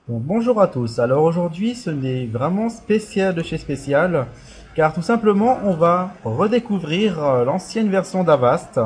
Donc, bonjour à tous. Alors aujourd'hui, ce n'est vraiment spécial de chez Spécial, car tout simplement, on va redécouvrir l'ancienne version d'Avast.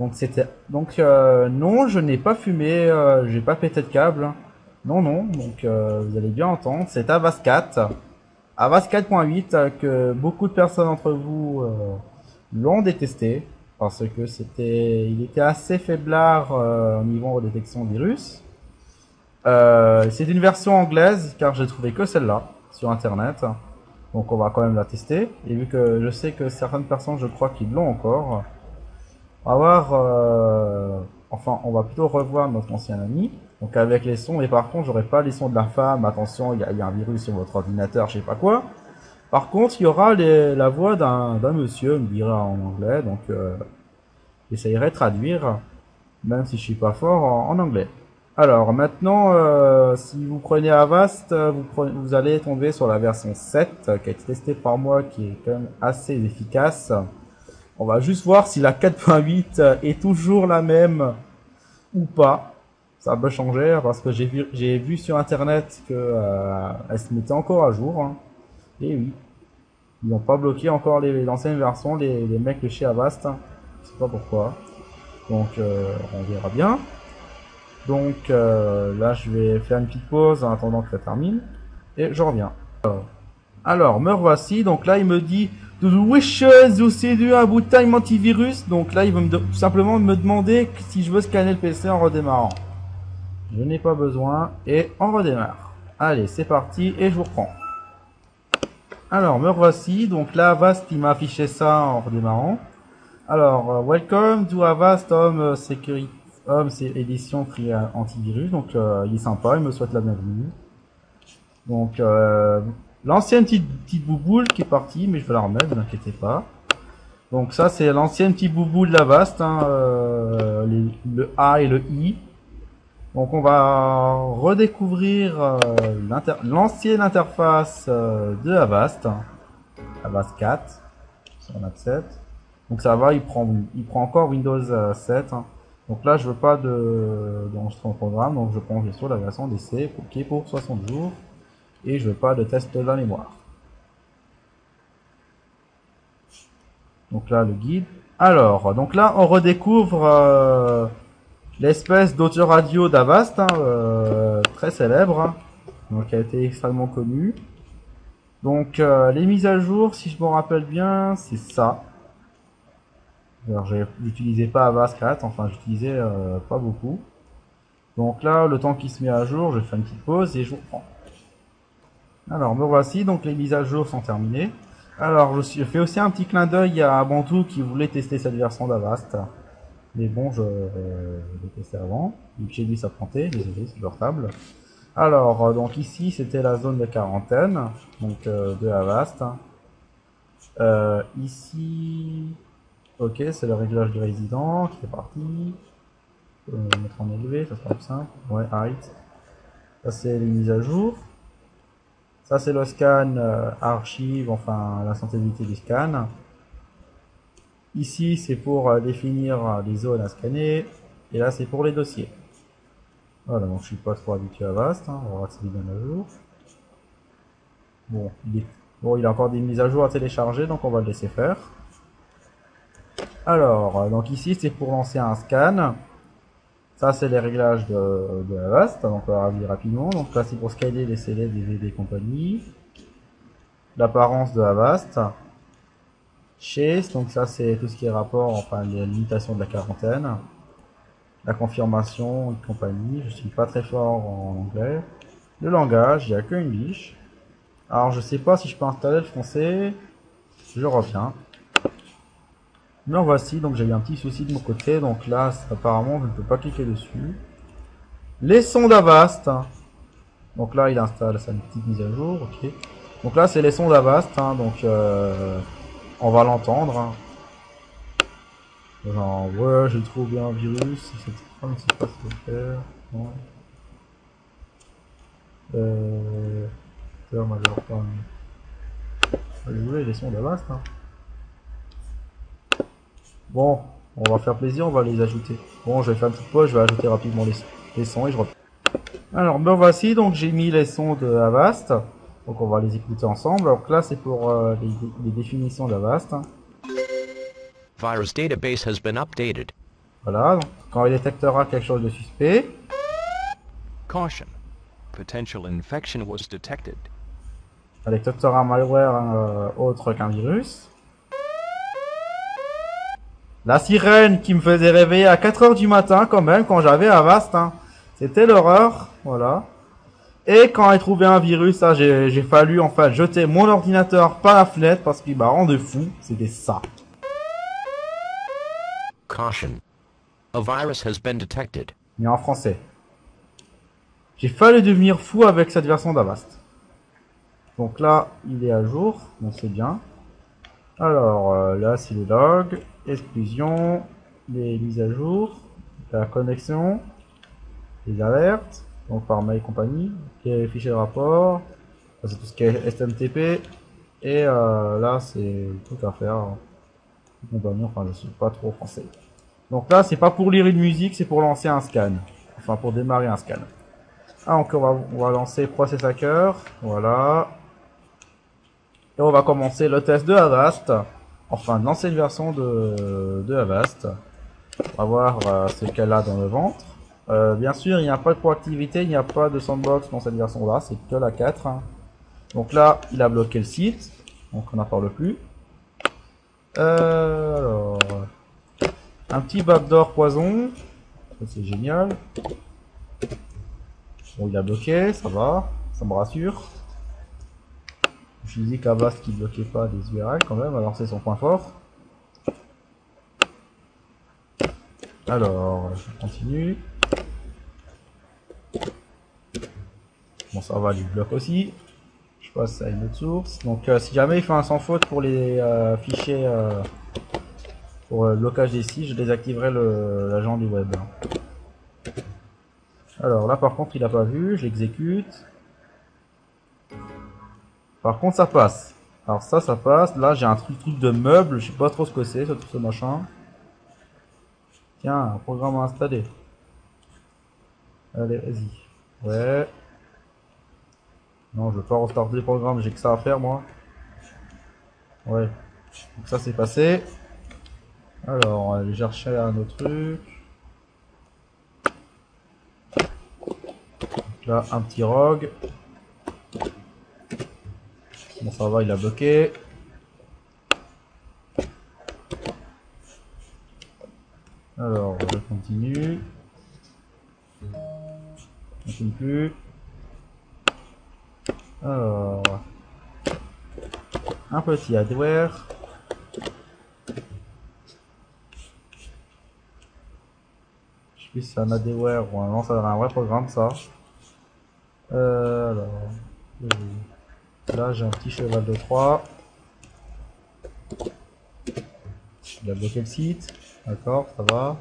Non, je n'ai pas fumé, j'ai pas pété de câble. Non, non. Donc vous allez bien entendre, c'est Avast 4, Avast 4.8 que beaucoup de personnes d'entre vous l'ont détesté parce que il était assez faiblard au niveau de détection de virus. C'est une version anglaise car j'ai trouvé que celle-là sur internet. Donc on va quand même la tester. Et vu que je sais que certaines personnes, je crois qu'ils l'ont encore, on va voir. Enfin, on va plutôt revoir notre ancien ami. Donc avec les sons. Et par contre, j'aurai pas les sons de la femme. Attention, il y a un virus sur votre ordinateur, je sais pas quoi. Par contre, il y aura la voix d'un monsieur, me dira en anglais. Donc j'essayerai de traduire, même si je suis pas fort en anglais. Alors maintenant, si vous prenez Avast, vous allez tomber sur la version 7 qui a été testée par moi, qui est quand même assez efficace. On va juste voir si la 4.8 est toujours la même ou pas. Ça peut changer parce que j'ai vu sur internet que elle se mettait encore à jour, hein. Et oui, ils n'ont pas bloqué encore les anciennes versions, les mecs de chez Avast. Je sais pas pourquoi. Donc on verra bien. Donc là, je vais faire une petite pause en attendant que ça termine. Et je reviens. Alors, me revoici. Donc là, il me dit Do you wish to see un boot time antivirus? Donc là, il va tout simplement me demander si je veux scanner le PC en redémarrant. Je n'ai pas besoin. Et on redémarre. Allez, c'est parti. Et je vous reprends. Alors, me revoici. Donc là, Avast, il m'a affiché ça en redémarrant. Alors, welcome to Avast Home Security. Home, c'est édition free antivirus. Donc, il est sympa. Il me souhaite la bienvenue. Donc, l'ancienne petite bouboule qui est partie, mais je vais la remettre, ne vous inquiétez pas. Donc ça, c'est l'ancienne petite bouboule d'Avast, hein, le A et le I. Donc on va redécouvrir l'ancienne interface de Avast, Avast 4, si on accepte. Donc ça va, il prend encore Windows 7. Hein. Donc là, je veux pas d'enregistrer mon programme, donc je prends bien sûr la version d'essai qui est pour 60 jours. Et je veux pas de test de la mémoire. Donc là, le guide. Alors, donc là, on redécouvre l'espèce d'autoradio d'Avast, hein, très célèbre, hein, donc qui a été extrêmement connu. Donc les mises à jour, si je me rappelle bien, c'est ça. Alors j'utilisais pas Avast 4, enfin j'utilisais pas beaucoup. Donc là, le temps qui se met à jour, je fais une petite pause et je vous reprends. Alors me voici, donc les mises à jour sont terminées. Alors je fais aussi un petit clin d'œil à Bantou qui voulait tester cette version d'Avast. Mais bon, je l'ai testé avant. Donc chez lui ça plantait, désolé, c'est portable. Alors, donc ici c'était la zone de quarantaine, donc de Avast. Ici, ok, c'est le réglage du résident qui est parti. Mettre en élevé, ça sera plus simple. Ouais, height. Ça c'est les mises à jour. Ça c'est le scan archive, enfin la sensibilité du scan. Ici c'est pour définir les zones à scanner. Et là c'est pour les dossiers. Voilà, donc je suis pas trop habitué à Avast, hein. On va voir s'il est bien à jour. Bon, il a encore des mises à jour à télécharger, donc on va le laisser faire. Alors, donc ici c'est pour lancer un scan. Ça c'est les réglages de Avast, donc on va revenir rapidement. Donc là c'est pour scanner les CD, DVD et compagnie. L'apparence de Avast. Chase, donc ça c'est tout ce qui est rapport, enfin les limitations de la quarantaine. La confirmation et compagnie, je suis pas très fort en anglais. Le langage, il n'y a que English. Alors je sais pas si je peux installer le français. Je reviens. Me voici, donc j'ai eu un petit souci de mon côté, donc là apparemment je ne peux pas cliquer dessus. Les sons d'Avast. Donc là il installe sa petite mise à jour, ok. Donc là c'est les sons d'Avast, hein, donc on va l'entendre. Hein. Genre ouais j'ai trop bien un virus, etc. Je ne sais pas ce que faire. Ouais. Major, je voulais les sons d'Avast. Hein. Bon, on va faire plaisir, on va les ajouter. Bon, je vais faire une petite pause, je vais ajouter rapidement les sons et je reprends. Alors, me voici, donc j'ai mis les sons de Avast. Donc on va les écouter ensemble. Donc là, c'est pour les définitions d'Avast. Virus database has been updated. Voilà, donc quand il détectera quelque chose de suspect, Caution. Potential infection was detected. il détectera un malware autre qu'un virus. La sirène qui me faisait réveiller à 4 heures du matin quand même, quand j'avais Avast. Hein. C'était l'horreur, voilà. Et quand j'ai trouvé un virus, ça, j'ai fallu en fait jeter mon ordinateur par la fenêtre parce qu'il m'a rendu fou. C'était ça. Caution. A virus has been detected. Mais en français. J'ai failli devenir fou avec cette version d'Avast. Donc là, il est à jour, donc c'est bien. Alors là, c'est les logs, exclusion, les mises à jour, la connexion, les alertes, donc par mail et compagnie, les fichiers de rapport, c'est tout ce qui est SMTP, et là, c'est tout à faire. Enfin, je suis pas trop français. Donc là, c'est pas pour lire une musique, c'est pour lancer un scan. Enfin, pour démarrer un scan. Ah, donc on va lancer Process Hacker. Voilà. Et on va commencer le test de Avast. Enfin, de l'ancienne version de Avast. On va voir ce qu'elle a dans le ventre. Bien sûr, il n'y a pas de proactivité, il n'y a pas de sandbox dans cette version-là, c'est que la 4. Hein. Donc là, il a bloqué le site, donc on n'en parle plus. Alors, un petit backdoor poison, ça c'est génial. Bon, il a bloqué, ça va, ça me rassure. Je me dis qu'Avast qui bloquait pas des URL quand même, alors c'est son point fort. Alors, je continue. Bon, ça va, du bloc aussi. Je passe à une autre source. Donc, si jamais il fait un sans faute pour les fichiers pour le blocage des sites, je désactiverai l'agent du web. Alors là, par contre, il a pas vu. Je l'exécute. Par contre, ça passe. Alors ça passe. Là, j'ai un truc de meuble. Je sais pas trop ce que c'est, ce machin. Tiens, un programme à installer. Allez, vas-y. Ouais. Non, je veux pas restarter le programme, j'ai que ça à faire, moi. Ouais. Donc ça, c'est passé. Alors, on va aller chercher un autre truc. Donc là, un petit rogue. Bon, ça va, il a bloqué. Alors, je continue. On continue plus. Alors, un petit adware. Je sais plus si c'est un adware ou non, ça a un vrai programme, ça. Alors, là j'ai un petit cheval de 3. Il a bloqué le site. D'accord, ça va.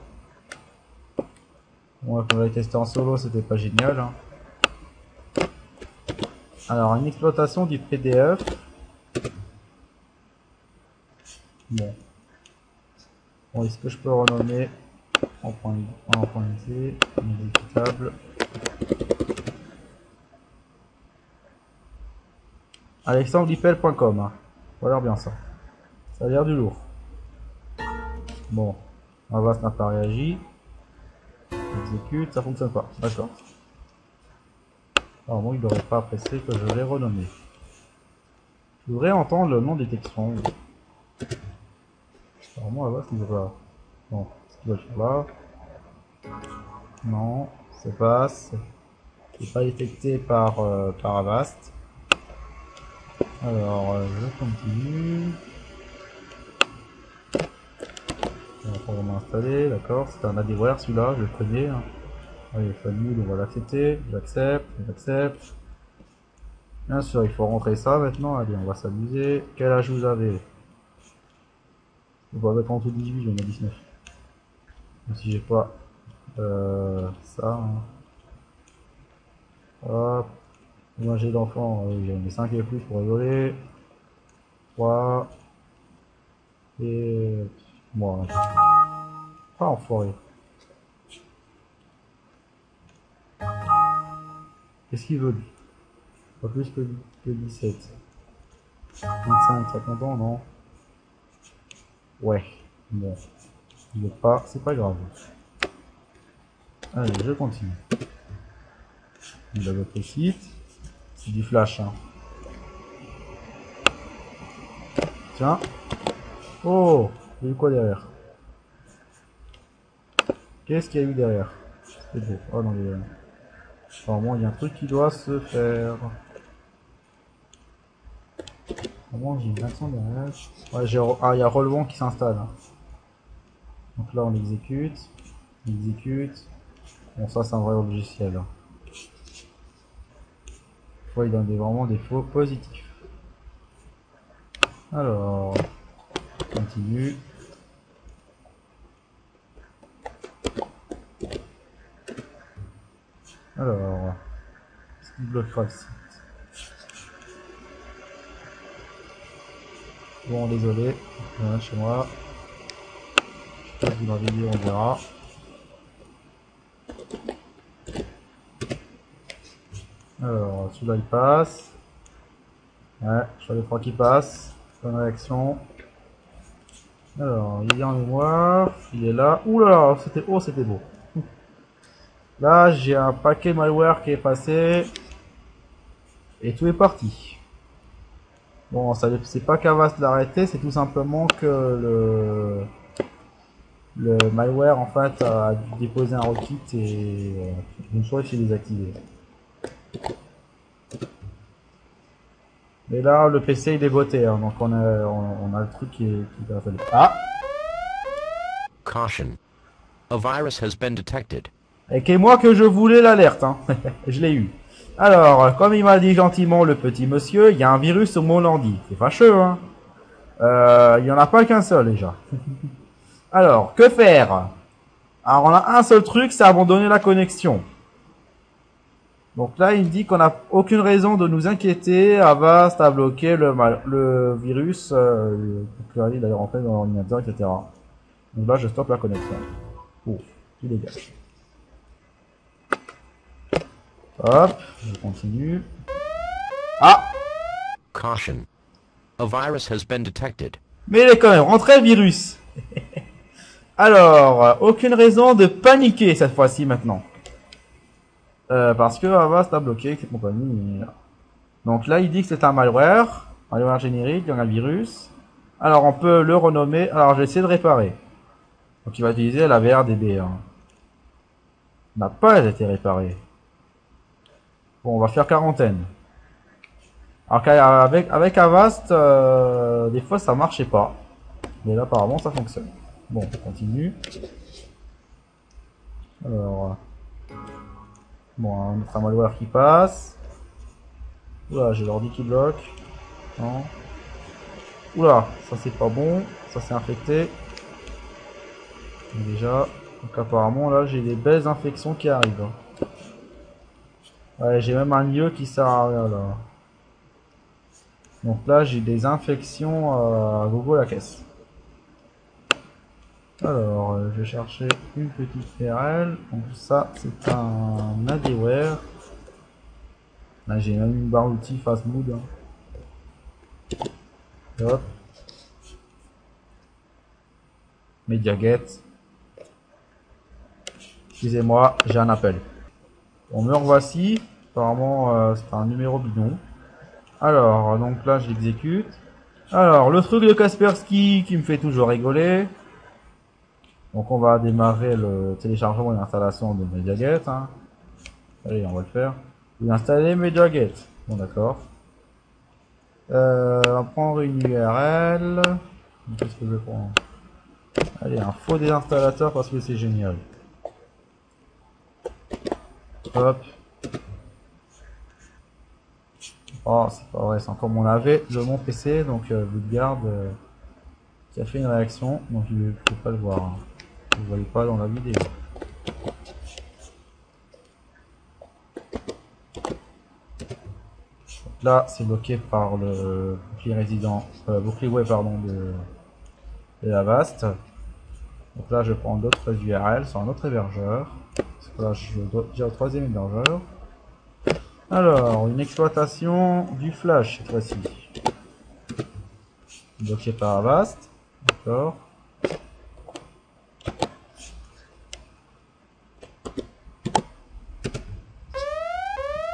Bon, quand on l'avait testé en solo, c'était pas génial. Hein. Alors, une exploitation du PDF. Bon. Bon, est-ce que je peux renommer en point .z, inévitable. alexandrelipel.com. Hein. Voilà bien ça. Ça a l'air du lourd. Bon. Avast n'a pas réagi. Exécute, ça fonctionne pas. D'accord. Alors moi, il n'aurait pas apprécié que je l'ai renommé. Je voudrais entendre le nom des textons. Alors moi, Avast, il va. Bon, ce qu'il va faire là. Non, ça passe. C'est pas détecté par Avast. Alors, je continue. On va programme installé, d'accord. C'est un adware celui-là, je le connais. Hein. Allez, famille, on va l'accepter. J'accepte, j'accepte. Bien sûr, il faut rentrer ça maintenant. Allez, on va s'amuser. Quel âge vous avez? On va mettre en tout 18, je vais mettre 19. Même si j'ai pas ça. Hein. Hop. Moi j'ai d'enfants, j'ai mis 5 et plus pour rigoler. 3. Et moi. Pas enfoiré. Qu'est-ce qu'il veut lui? Pas plus que 17. 25, ça content, non? Ouais. Bon. Il veut pas, c'est pas grave. Allez, je continue. Il a votre site. C'est du flash, hein. Tiens. Oh, il y a eu quoi derrière? Qu'est-ce qu'il y a eu derrière? C'est beau. Oh non, il y a... Apparemment, il y a un truc qui doit se faire. Apparemment, j'ai une action derrière. Ouais, ah, il y a relevant qui s'installe. Hein. Donc là, on l'exécute. On exécute. Bon, ça, c'est un vrai logiciel. Hein. Ouais, il donne vraiment des faux positifs. Alors, continue. Alors, ce qui bloquera le site. Bon, désolé, voilà, chez moi. Je passe dans la vidéo, on verra. Alors, celui-là il passe. Ouais, je vois les trois qui passent. Bonne réaction. Alors, il est en mémoire. Il est là. Ouh là là, c'était beau. Là, j'ai un paquet malware qui est passé. Et tout est parti. Bon, ça c'est pas qu'Avast l'arrêter, c'est tout simplement que le malware en fait a dû déposer un rootkit et une fois il s'est désactivé. Mais là, le PC il est botté, hein, donc on a le truc qui va falloir. Ah! Caution. A virus has been detected. Et que moi que je voulais l'alerte, hein. Je l'ai eu. Alors, comme il m'a dit gentiment le petit monsieur, il y a un virus sur mon ordi. C'est fâcheux, hein. Il y en a pas qu'un seul déjà. Alors, que faire? Alors, on a un seul truc, c'est abandonner la connexion. Donc là, il dit qu'on n'a aucune raison de nous inquiéter. Avast a bloqué le virus, il d'ailleurs en fait dans l'ordinateur, etc. Donc là, je stoppe la connexion. Ouf, il dégage. Hop, je continue. Ah! Caution. A virus has been detected. Mais il est quand même rentré le virus. Alors, aucune raison de paniquer cette fois-ci maintenant. Parce que Avast a bloqué cette compagnie. Donc là, il dit que c'est un malware générique, il y a un virus. Alors, on peut le renommer. Alors, j'ai essayé de réparer. Donc, il va utiliser la VRDB. Hein. N'a pas été réparé. Bon, on va faire quarantaine. Alors avec Avast, des fois ça marchait pas. Mais là apparemment ça fonctionne. Bon, on continue. Alors, bon, un malware qui passe. Oula, j'ai l'ordi qui bloque. Non. Oula, ça c'est pas bon. Ça c'est infecté. Déjà. Donc apparemment là j'ai des belles infections qui arrivent. Ouais, j'ai même un lieu qui sert à rien là. Donc là j'ai des infections à gogo la caisse. Alors je vais chercher une petite URL. Donc ça c'est un adware. Là j'ai même une barre outil fastmood. Hop. MediaGet. Excusez-moi, j'ai un appel. Bon, me revoici. Apparemment c'est un numéro bidon. Alors, donc là, je l'exécute. Alors, le truc de Kaspersky qui me fait toujours rigoler. Donc, on va démarrer le téléchargement et l'installation de MediaGet. Hein. Allez, on va le faire. Vous installez MediaGet. Bon, d'accord. On va prendre une URL. Qu'est-ce que je vais prendre? Allez, un faux désinstallateur parce que c'est génial. Hop. Oh, c'est pas vrai, c'est encore mon AV de mon PC, donc Bootguard qui a fait une réaction, donc je ne peux pas le voir. Hein. Vous ne voyez pas dans la vidéo. Donc là, c'est bloqué par le bouclier résident, bouclier web pardon de Avast. Donc là, je prends d'autres URL sur un autre hébergeur. Parce que là, je dois déjà au troisième hébergeur. Alors, une exploitation du flash cette fois-ci. Bloqué par Avast. D'accord.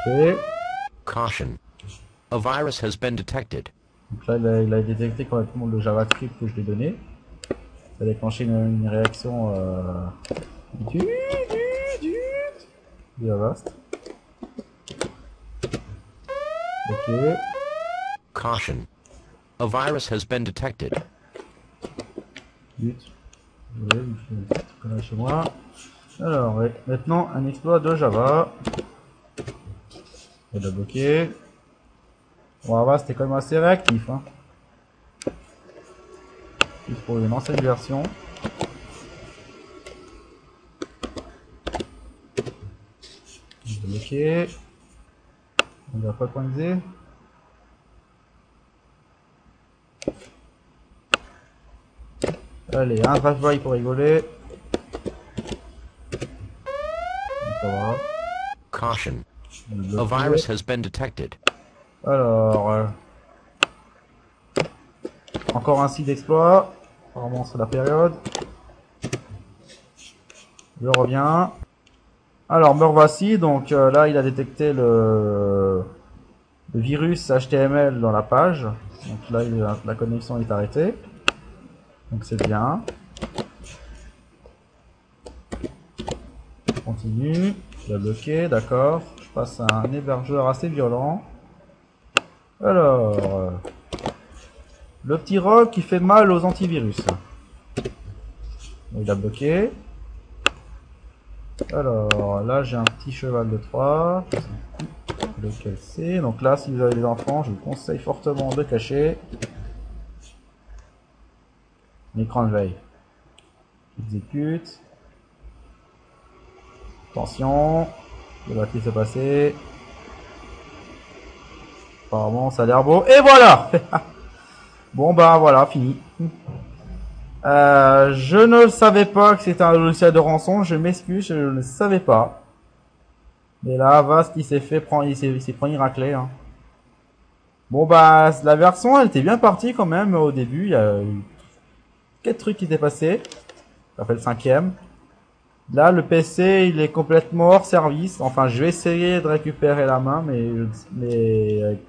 Ok. Caution. A virus has been detected. Donc là, il a détecté complètement le JavaScript que je lui ai donné. Ça a déclenché une réaction du Avast. Ok. Caution. A virus has been detected. But. Désolé, je fais une connerie chez moi. Alors, ouais. Maintenant, un exploit de Java. Il a bloqué. Bon, Avast c'était quand même assez réactif. Hein. Juste pour une ancienne version. Bloqué. On va pas coincer. Allez, un drive-by pour rigoler. Ça va. Caution. A virus has been detected. Alors, encore un site d'exploit. Apparemment c'est la période. Je reviens. Alors, me revoici. Donc là, il a détecté le virus HTML dans la page. Donc là, la connexion est arrêtée. Donc c'est bien. Je continue. Je l'ai bloqué, d'accord. Je passe à un hébergeur assez violent. Alors, le petit rogue qui fait mal aux antivirus. Il a bloqué. Alors, là j'ai un petit cheval de Troie. Lequel c'est? Donc là, si vous avez des enfants, je vous conseille fortement de cacher l'écran de veille. Exécute. Attention. Le batterie s'est passé. Apparemment, ça a l'air beau. Et voilà. Bon, bah voilà, fini. Je ne savais pas que c'était un logiciel de rançon. Je m'excuse, je ne savais pas. Mais là, Avast, il s'est pris une raclée. Hein. Bon, bah, la version, elle était bien partie quand même au début. Il y a eu 4 trucs qui étaient passés. Ça fait le 5e. Là, le PC, il est complètement hors service. Enfin, je vais essayer de récupérer la main, mais avec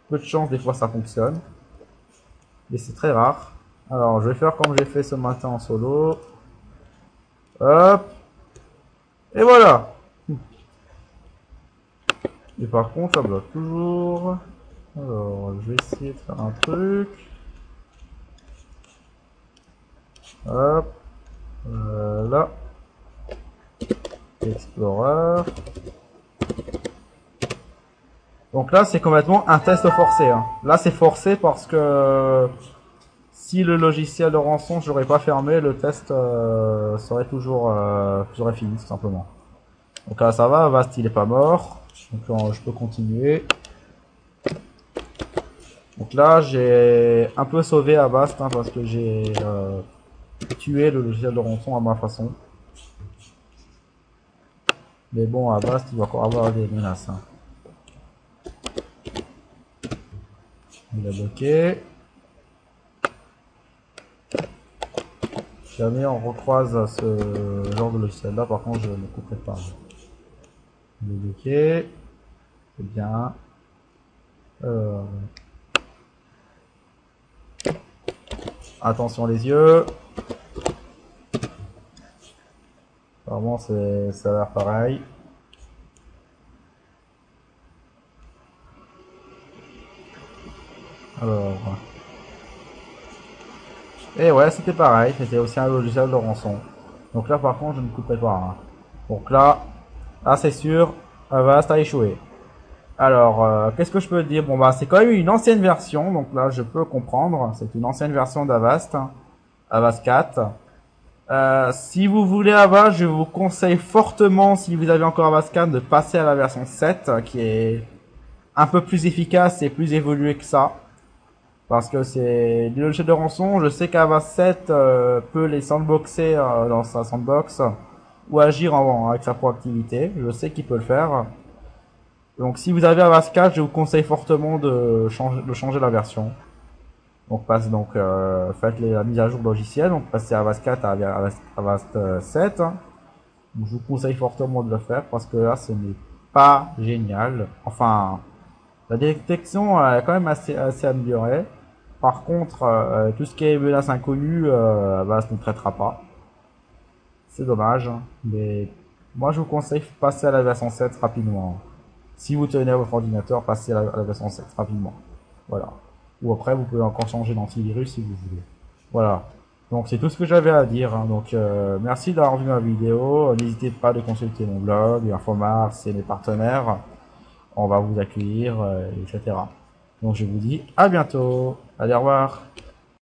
peu de chance, des fois, ça fonctionne. Mais c'est très rare. Alors, je vais faire comme j'ai fait ce matin en solo. Hop. Et voilà. Et par contre, ça bloque toujours. Alors, je vais essayer de faire un truc. Hop. Là. Explorer. Donc là, c'est complètement un test forcé. Hein. Là, c'est forcé parce que si le logiciel de rançon, je l'aurais pas fermé, le test serait toujours serait fini, tout simplement. Donc là, ça va, Avast, il est pas mort. Donc je peux continuer. Donc là, j'ai un peu sauvé Avast, hein, parce que j'ai tué le logiciel de rançon à ma façon. Mais bon, Avast, il va encore avoir des menaces. Hein. Il a bloqué. Si jamais on recroise ce genre de logiciel là, par contre, je ne couperai pas. Il est bloqué. C'est bien. Attention les yeux. Apparemment, ça a l'air pareil. Alors. Et ouais, c'était pareil. C'était aussi un logiciel de rançon. Donc là, par contre, je ne couperai pas. Hein. Donc là, c'est sûr, Avast a échoué. Alors, qu'est-ce que je peux dire? Bon, bah, c'est quand même une ancienne version. Donc là, je peux comprendre. C'est une ancienne version d'Avast. Avast 4. Si vous voulez Avast, je vous conseille fortement, si vous avez encore Avast 4, de passer à la version 7, qui est un peu plus efficace et plus évoluée que ça. Parce que c'est du logiciel de rançon. Je sais qu'Avast 7 peut les sandboxer dans sa sandbox ou agir avec sa proactivité. Je sais qu'il peut le faire. Donc si vous avez Avast 4, je vous conseille fortement de changer la version. Donc faites la mise à jour logicielle, donc passez Avast 4 à Avast 7. Donc, je vous conseille fortement de le faire parce que là ce n'est pas génial. Enfin, la détection est quand même assez améliorée. Par contre, tout ce qui est menace inconnue, Avast ne traitera pas. C'est dommage, mais moi je vous conseille de passer à la version 7 rapidement. Si vous tenez à votre ordinateur, passez à la version 7 rapidement. Voilà. Ou après, vous pouvez encore changer d'antivirus si vous voulez. Voilà. Donc c'est tout ce que j'avais à dire. Hein. Donc merci d'avoir vu ma vidéo. N'hésitez pas de consulter mon blog, Infomar, c'est mes partenaires. On va vous accueillir, etc. Donc je vous dis à bientôt. Allez, au revoir.